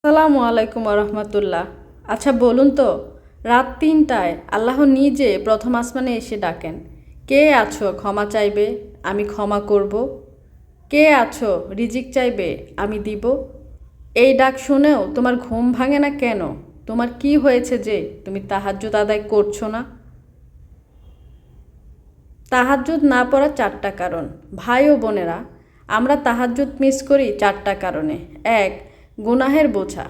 আসসালামু আলাইকুম রহমতুল্লাহ। আচ্ছা বলুন তো, রাত ৩টায় আল্লাহ নিজে প্রথম আসমানে এসে ডাকেন, কে আছো ক্ষমা চাইবে, আমি ক্ষমা করব। কে আছো রিজিক চাইবে, আমি দিব। এই ডাক শুনেও তোমার ঘুম ভাঙে না কেন? তোমার কি হয়েছে যে তুমি তাহাজ্জুদ আদায় করছো না? তাহাজ্জুদ না পড়া ৪টা কারণ। ভাই ও বোনেরা, আমরা তাহাজ্জুদ মিস করি ৪টা কারণে। ১. গুনাহের বোঝা।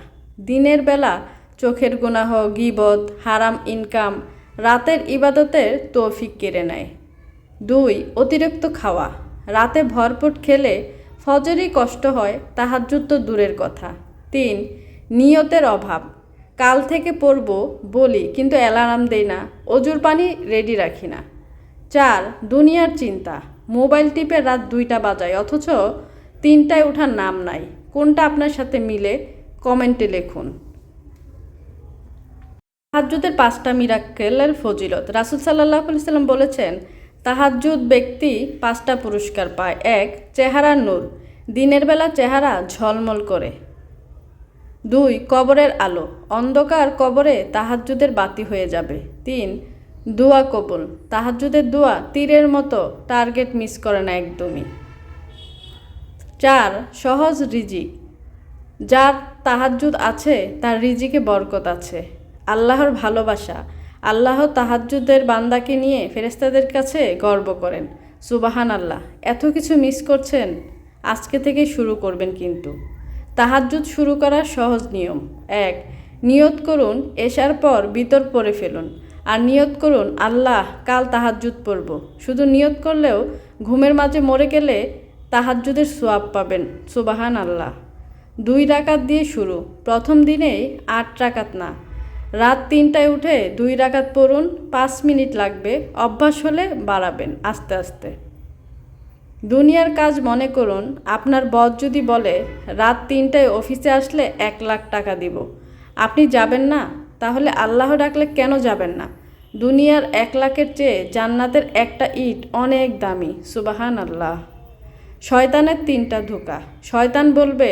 দিনের বেলা চোখের গুনাহ, গীবত, হারাম ইনকাম রাতের ইবাদতের তৌফিক কেড়ে নেয়। ২. অতিরিক্ত খাওয়া। রাতে ভরপেট খেলে ফজরই কষ্ট হয়, তাহাজ্জুদ তো দূরের কথা। ৩. নিয়তের অভাব। কাল থেকে পড়ব বলি কিন্তু অ্যালার্ম দেই না, অজুর পানি রেডি রাখি না। ৪. দুনিয়ার চিন্তা। মোবাইল টিপে রাত ২টা বাজায় অথচ ৩টায় ওঠার নাম নাই। কোনটা আপনার সাথে মিলে? কমেন্টে লিখুন। তাহাজ্জুদের ৫টা মিরাক্কেলের ফজিলত। রাসূল সাল্লাল্লাহু আলাইহি সাল্লাম বলেছেন, তাহাজ্জুদ ব্যক্তি ৫টা পুরস্কার পায়। ১. চেহারার নূর। দিনের বেলা চেহারা ঝলমল করে। ২. কবরের আলো। অন্ধকার কবরে তাহাজ্জুদের বাতি হয়ে যাবে। ৩. দোয়া কবুল। তাহাজ্জুদের দোয়া তীরের মতো, টার্গেট মিস করে না একদমই। ৪. সহজ রিজিক। যার তাহাজ্জুদ আছে তার রিজিকে বরকত আছে। আল্লাহর ভালোবাসা। আল্লাহ তাহাজ্জুদের বান্দাকে নিয়ে ফেরেশতাদের কাছে গর্ব করেন। সুবাহান আল্লাহ। এত কিছু মিস করছেন, আজকে থেকে শুরু করবেন কিন্তু। তাহাজ্জুদ শুরু করার সহজ নিয়ম। ১. নিয়ত করুন এশার পর বিতর পড়ে ফেলুন। আর নিয়ত করুন আল্লাহ কাল তাহাজ্জুদ পড়ব। শুধু নিয়ত করলেও ঘুমের মাঝে মরে গেলে তাহাজ্জুদের সোয়াব পাবেন। সুবাহান আল্লাহ। ২ রাকাত দিয়ে শুরু। প্রথম দিনেই ৮ রাকাত না, রাত ৩টায় উঠে ২ রাকাত পড়ুন। ৫ মিনিট লাগবে, অভ্যাস হলে বাড়াবেন আস্তে আস্তে। দুনিয়ার কাজ মনে করুন আপনার বস যদি বলে রাত ৩টায় অফিসে আসলে ১,০০,০০০ টাকা দিব, আপনি যাবেন না? তাহলে আল্লাহ ডাকলে কেন যাবেন না? দুনিয়ার ১,০০,০০০-এর চেয়ে জান্নাতের একটা ইট অনেক দামি। সুবাহান আল্লাহ। শয়তানের ৩টা ধোঁকা। শয়তান বলবে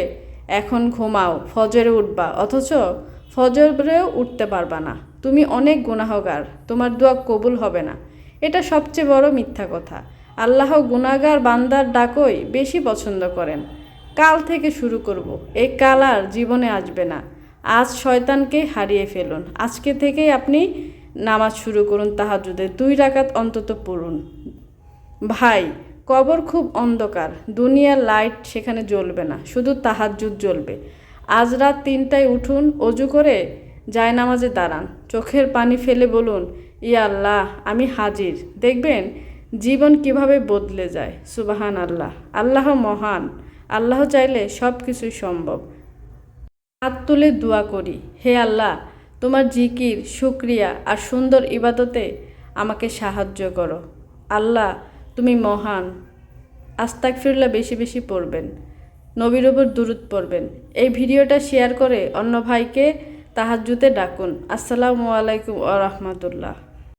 এখন ঘুমাও, ফজরে উঠবা, অথচ ফজরেও উঠতে পারবা না। তুমি অনেক গুনাহগার, তোমার দোয়া কবুল হবে না। এটা সবচেয়ে বড় মিথ্যা কথা। আল্লাহ গুনাহগার বান্দার ডাকই বেশি পছন্দ করেন। কাল থেকে শুরু করব, এই কাল আর জীবনে আসবে না। আজ শয়তানকে হারিয়ে ফেলুন। আজকে থেকেই আপনি নামাজ শুরু করুন, তাহাজ্জুদের ২ রাকাত অন্তত পড়ুন। ভাই, কবর খুব অন্ধকার, দুনিয়ার লাইট সেখানে জ্বলবে না, শুধু তাহাজ্জুদ জ্বলবে। আজ রাত ৩টায় উঠুন, অজু করে জায়নামাজে দাঁড়ান, চোখের পানি ফেলে বলুন, ইয়া আল্লাহ আমি হাজির। দেখবেন জীবন কিভাবে বদলে যায়। সুবাহান আল্লাহ। আল্লাহ মহান, আল্লাহ চাইলে সব কিছুই সম্ভব। হাত তুলে দোয়া করি, হে আল্লাহ তোমার জিকির, শুকরিয়া আর সুন্দর ইবাদতে আমাকে সাহায্য করো। আল্লাহ তুমি মহান। আস্তাগফিরুল্লাহ বেশি বেশি পড়বেন, নবীর ওপর দুরূদ পড়বেন। এই ভিডিওটা শেয়ার করে অন্য ভাইকে তাহাজ্জুদে ডাকুন। আসসালামু আলাইকুম ওয়া রাহমাতুল্লাহ।